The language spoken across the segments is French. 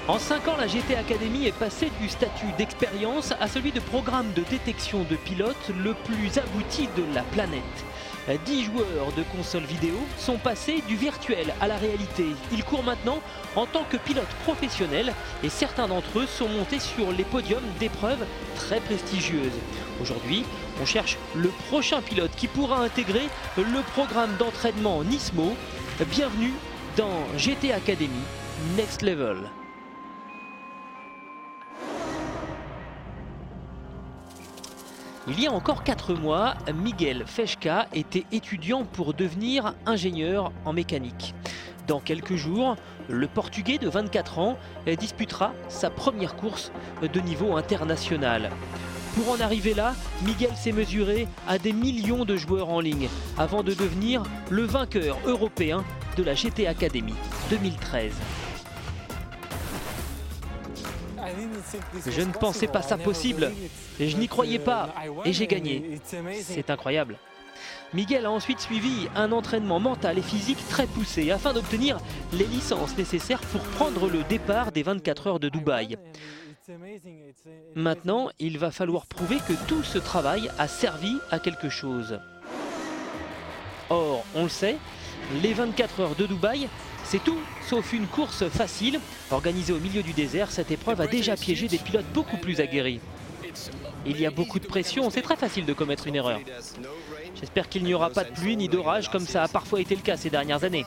En 5 ans, la GT Academy est passée du statut d'expérience à celui de programme de détection de pilotes le plus abouti de la planète. 10 joueurs de consoles vidéo sont passés du virtuel à la réalité. Ils courent maintenant en tant que pilotes professionnels et certains d'entre eux sont montés sur les podiums d'épreuves très prestigieuses. Aujourd'hui, on cherche le prochain pilote qui pourra intégrer le programme d'entraînement Nismo. Bienvenue dans GT Academy Next Level. Il y a encore 4 mois, Miguel Fejka était étudiant pour devenir ingénieur en mécanique. Dans quelques jours, le Portugais de 24 ans disputera sa première course de niveau international. Pour en arriver là, Miguel s'est mesuré à des millions de joueurs en ligne avant de devenir le vainqueur européen de la GT Academy 2013. Je ne pensais pas ça possible, et je n'y croyais pas, et j'ai gagné. C'est incroyable. Miguel a ensuite suivi un entraînement mental et physique très poussé afin d'obtenir les licences nécessaires pour prendre le départ des 24 heures de Dubaï. Maintenant, il va falloir prouver que tout ce travail a servi à quelque chose. Or, on le sait, les 24 heures de Dubaï, c'est tout sauf une course facile. Organisée au milieu du désert, cette épreuve a déjà piégé des pilotes beaucoup plus aguerris. Il y a beaucoup de pression, c'est très facile de commettre une erreur. J'espère qu'il n'y aura pas de pluie ni d'orage comme ça a parfois été le cas ces dernières années.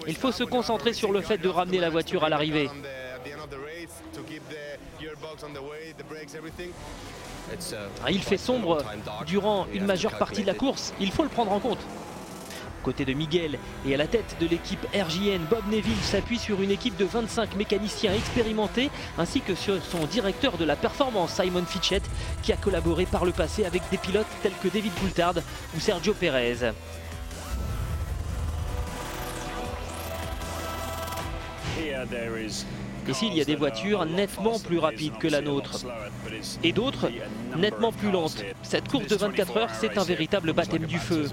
Il faut se concentrer sur le fait de ramener la voiture à l'arrivée. Il fait sombre durant une majeure partie de la course, il faut le prendre en compte. Côté de Miguel et à la tête de l'équipe RJN, Bob Neville s'appuie sur une équipe de 25 mécaniciens expérimentés ainsi que sur son directeur de la performance, Simon Fitchett, qui a collaboré par le passé avec des pilotes tels que David Coulthard ou Sergio Pérez. Ici, il y a des voitures nettement plus rapides que la nôtre et d'autres nettement plus lentes. Cette course de 24 heures, c'est un véritable baptême du feu.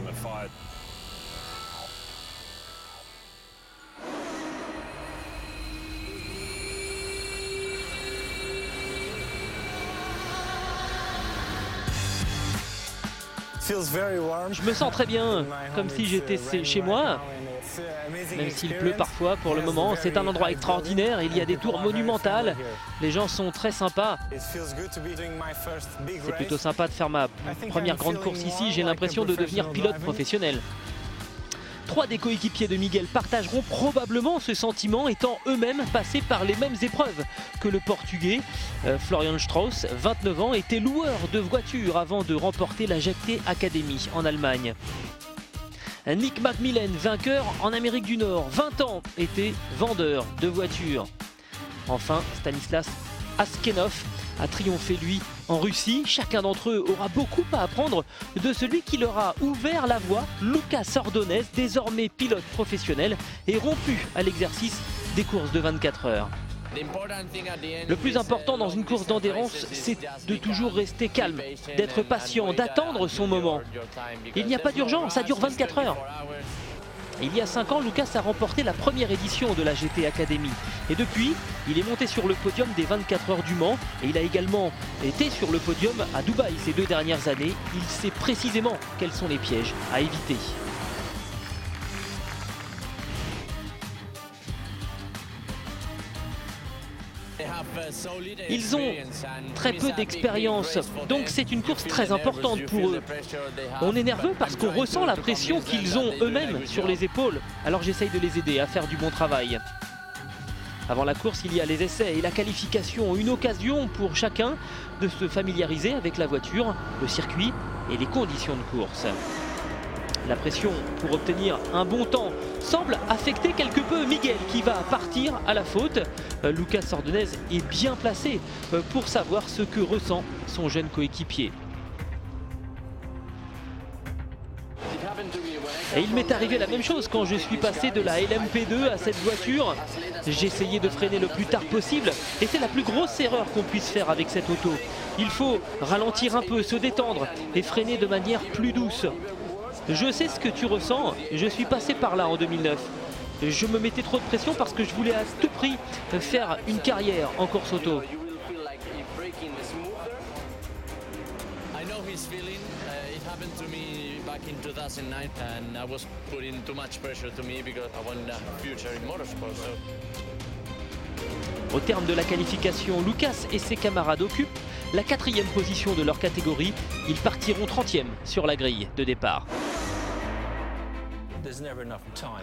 Je me sens très bien, comme si j'étais chez moi, même s'il pleut parfois pour le moment. C'est un endroit extraordinaire, il y a des tours monumentales, les gens sont très sympas. C'est plutôt sympa de faire ma première grande course ici, j'ai l'impression de devenir pilote professionnel. 3 des coéquipiers de Miguel partageront probablement ce sentiment, étant eux-mêmes passés par les mêmes épreuves que le Portugais. Florian Strauss, 29 ans, était loueur de voitures avant de remporter la GT Academy en Allemagne. Nick McMillan, vainqueur en Amérique du Nord, 20 ans, était vendeur de voitures. Enfin, Stanislas Askenov a triomphé lui en Russie. Chacun d'entre eux aura beaucoup à apprendre de celui qui leur a ouvert la voie, Lucas Ordonez, désormais pilote professionnel et rompu à l'exercice des courses de 24 heures. Le plus important dans une course d'endurance, c'est de toujours rester calme, d'être patient, d'attendre son moment. Il n'y a pas d'urgence, ça dure 24 heures. Il y a 5 ans, Lucas a remporté la première édition de la GT Academy. Et depuis, il est monté sur le podium des 24 heures du Mans. Et il a également été sur le podium à Dubaï ces 2 dernières années. Il sait précisément quels sont les pièges à éviter. Ils ont très peu d'expérience, donc c'est une course très importante pour eux. On est nerveux parce qu'on ressent la pression qu'ils ont eux-mêmes sur les épaules, alors j'essaye de les aider à faire du bon travail. Avant la course, il y a les essais et la qualification, une occasion pour chacun de se familiariser avec la voiture, le circuit et les conditions de course. La pression pour obtenir un bon temps semble affecter quelque peu Miguel qui va partir à la faute. Lucas Ordonez est bien placé pour savoir ce que ressent son jeune coéquipier. Et il m'est arrivé la même chose quand je suis passé de la LMP2 à cette voiture. J'ai essayé de freiner le plus tard possible et c'est la plus grosse erreur qu'on puisse faire avec cette auto. Il faut ralentir un peu, se détendre et freiner de manière plus douce. Je sais ce que tu ressens, je suis passé par là en 2009. Je me mettais trop de pression parce que je voulais à tout prix faire une carrière en course auto. Au terme de la qualification, Lucas et ses camarades occupent la 4e position de leur catégorie. Ils partiront 30e sur la grille de départ.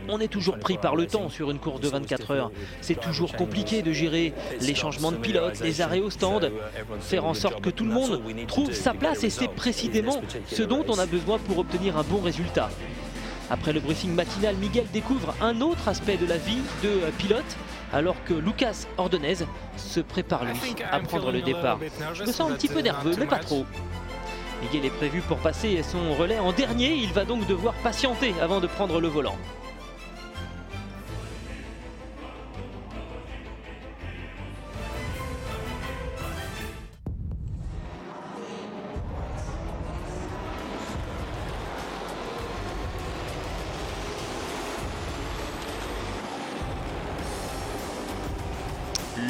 On est toujours pris par le temps sur une course de 24 heures. C'est toujours compliqué de gérer les changements de pilote, les arrêts au stand, faire en sorte que tout le monde trouve sa place et c'est précisément ce dont on a besoin pour obtenir un bon résultat. Après le briefing matinal, Miguel découvre un autre aspect de la vie de pilote alors que Lucas Ordonez se prépare lui à prendre le départ. Je me sens un petit peu nerveux mais pas trop. Miguel est prévu pour passer son relais en dernier, il va donc devoir patienter avant de prendre le volant.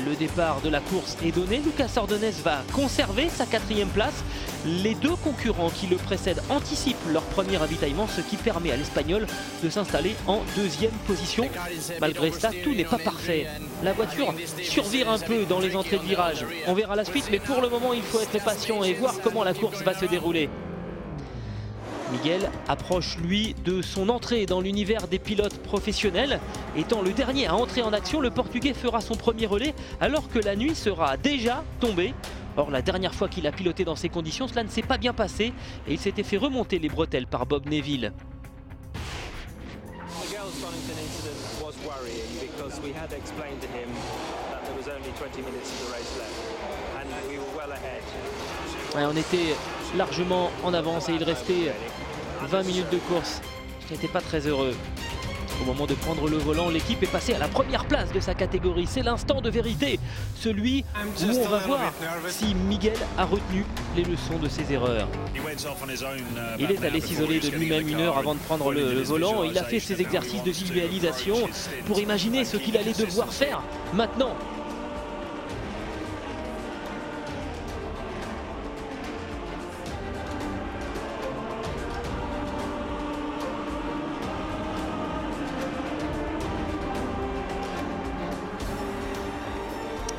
Le départ de la course est donné, Lucas Ordonez va conserver sa 4e place. Les deux concurrents qui le précèdent anticipent leur premier ravitaillement, ce qui permet à l'Espagnol de s'installer en 2e position. Malgré ça, tout n'est pas parfait. La voiture survire un peu dans les entrées de virage. On verra la suite, mais pour le moment, il faut être patient et voir comment la course va se dérouler. Miguel approche lui de son entrée dans l'univers des pilotes professionnels. Étant le dernier à entrer en action, le Portugais fera son premier relais alors que la nuit sera déjà tombée. Or la dernière fois qu'il a piloté dans ces conditions, cela ne s'est pas bien passé et il s'était fait remonter les bretelles par Bob Neville. Ouais, on était largement en avance et il restait 20 minutes de course. Je n'étais pas très heureux. Au moment de prendre le volant, l'équipe est passée à la première place de sa catégorie. C'est l'instant de vérité, celui où on va voir si Miguel a retenu les leçons de ses erreurs. Il est allé s'isoler de lui-même 1 heure avant de prendre le volant. Il a fait ses exercices de visualisation pour imaginer ce qu'il allait devoir faire maintenant.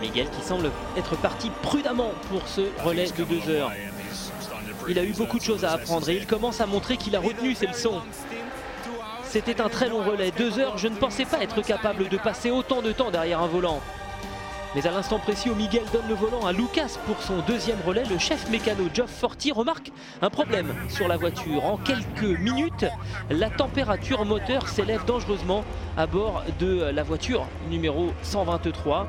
Miguel qui semble être parti prudemment pour ce relais de 2 heures. Il a eu beaucoup de choses à apprendre et il commence à montrer qu'il a retenu ses leçons. C'était un très long relais, 2 heures, je ne pensais pas être capable de passer autant de temps derrière un volant. Mais à l'instant précis où Miguel donne le volant à Lucas pour son 2e relais, le chef mécano Geoff Forti remarque un problème sur la voiture. En quelques minutes, la température moteur s'élève dangereusement à bord de la voiture numéro 123.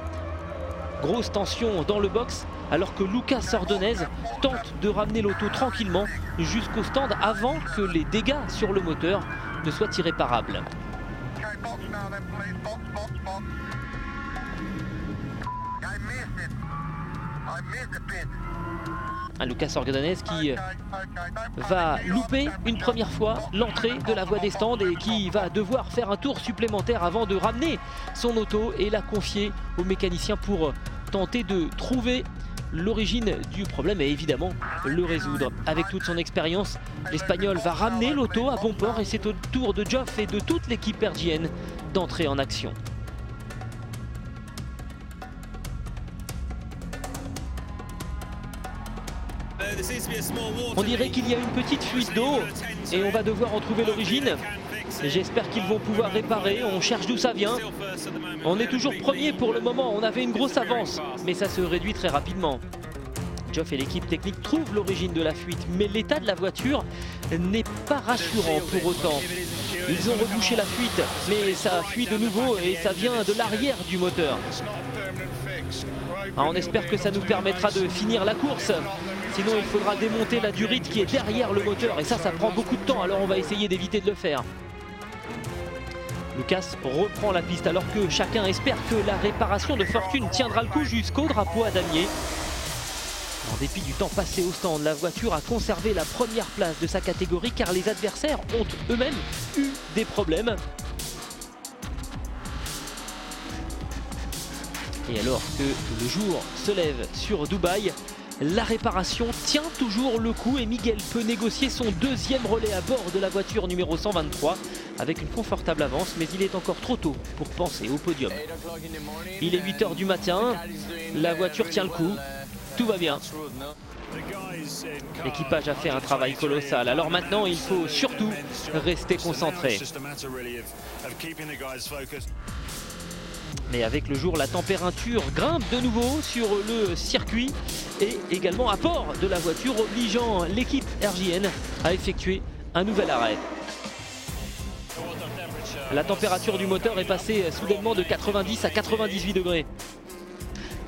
Grosse tension dans le box alors que Lucas Ordonez tente de ramener l'auto tranquillement jusqu'au stand avant que les dégâts sur le moteur ne soient irréparables. Un Lucas Ordonez qui va louper une première fois l'entrée de la voie des stands et qui va devoir faire un tour supplémentaire avant de ramener son auto et la confier au mécanicien pour tenter de trouver l'origine du problème et évidemment le résoudre. Avec toute son expérience, l'Espagnol va ramener l'auto à bon port et c'est au tour de Geoff et de toute l'équipe RGN d'entrer en action. On dirait qu'il y a une petite fuite d'eau et on va devoir en trouver l'origine. J'espère qu'ils vont pouvoir réparer, on cherche d'où ça vient. On est toujours premier pour le moment, on avait une grosse avance, mais ça se réduit très rapidement. Geoff et l'équipe technique trouvent l'origine de la fuite, mais l'état de la voiture n'est pas rassurant pour autant. Ils ont rebouché la fuite, mais ça fuit de nouveau et ça vient de l'arrière du moteur. On espère que ça nous permettra de finir la course. Sinon il faudra démonter la durite qui est derrière le moteur et ça prend beaucoup de temps, alors on va essayer d'éviter de le faire. Lucas reprend la piste alors que chacun espère que la réparation de fortune tiendra le coup jusqu'au drapeau à damier. En dépit du temps passé au stand, la voiture a conservé la première place de sa catégorie car les adversaires ont eux-mêmes eu des problèmes. Et alors que le jour se lève sur Dubaï, la réparation tient toujours le coup et Miguel peut négocier son deuxième relais à bord de la voiture numéro 123 avec une confortable avance, mais il est encore trop tôt pour penser au podium. Il est 8 h du matin, la voiture tient le coup, tout va bien. L'équipage a fait un travail colossal, alors maintenant il faut surtout rester concentré. Mais avec le jour, la température grimpe de nouveau sur le circuit et également à bord de la voiture, obligeant l'équipe RJN à effectuer un nouvel arrêt. La température du moteur est passée soudainement de 90 à 98 degrés.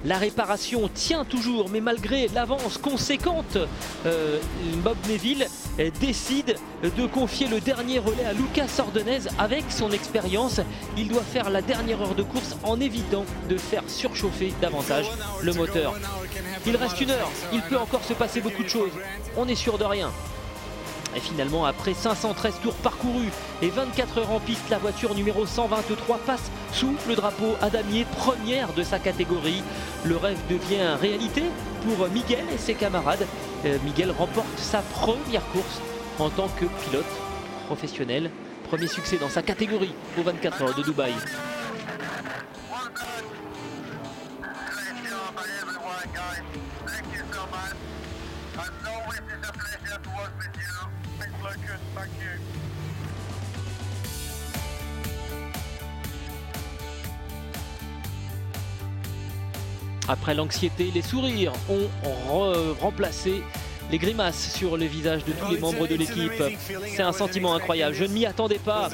La réparation tient toujours, mais malgré l'avance conséquente, Bob Neville décide de confier le dernier relais à Lucas Ordonez. Avec son expérience, il doit faire la dernière heure de course en évitant de faire surchauffer davantage le moteur. Il reste 1 heure, il peut encore se passer beaucoup de choses, on n'est sûr de rien. Et finalement, après 513 tours parcourus et 24 heures en piste, la voiture numéro 123 passe sous le drapeau à damier, première de sa catégorie. Le rêve devient réalité pour Miguel et ses camarades. Miguel remporte sa première course en tant que pilote professionnel. Premier succès dans sa catégorie aux 24 heures de Dubaï. Après l'anxiété, les sourires ont remplacé les grimaces sur le visage de tous les membres de l'équipe. C'est un sentiment incroyable, je ne m'y attendais pas.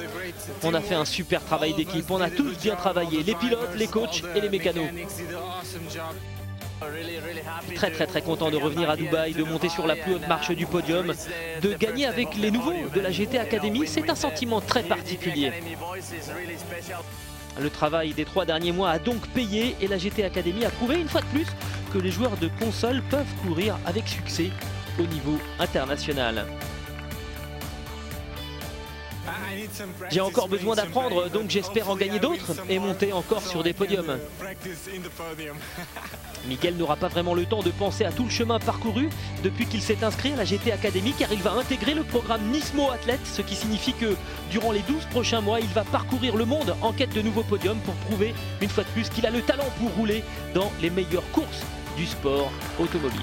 On a fait un super travail d'équipe, on a tous bien travaillé, les pilotes, les coachs et les mécanos. Très content de revenir à Dubaï, de monter sur la plus haute marche du podium, de gagner avec les nouveaux de la GT Academy. C'est un sentiment très particulier. Le travail des 3 derniers mois a donc payé et la GT Academy a prouvé une fois de plus que les joueurs de console peuvent courir avec succès au niveau international. J'ai encore besoin d'apprendre, donc j'espère en gagner d'autres et monter encore sur des podiums. Miguel n'aura pas vraiment le temps de penser à tout le chemin parcouru depuis qu'il s'est inscrit à la GT Academy, car il va intégrer le programme Nismo Athlète, ce qui signifie que durant les 12 prochains mois, il va parcourir le monde en quête de nouveaux podiums pour prouver une fois de plus qu'il a le talent pour rouler dans les meilleures courses du sport automobile.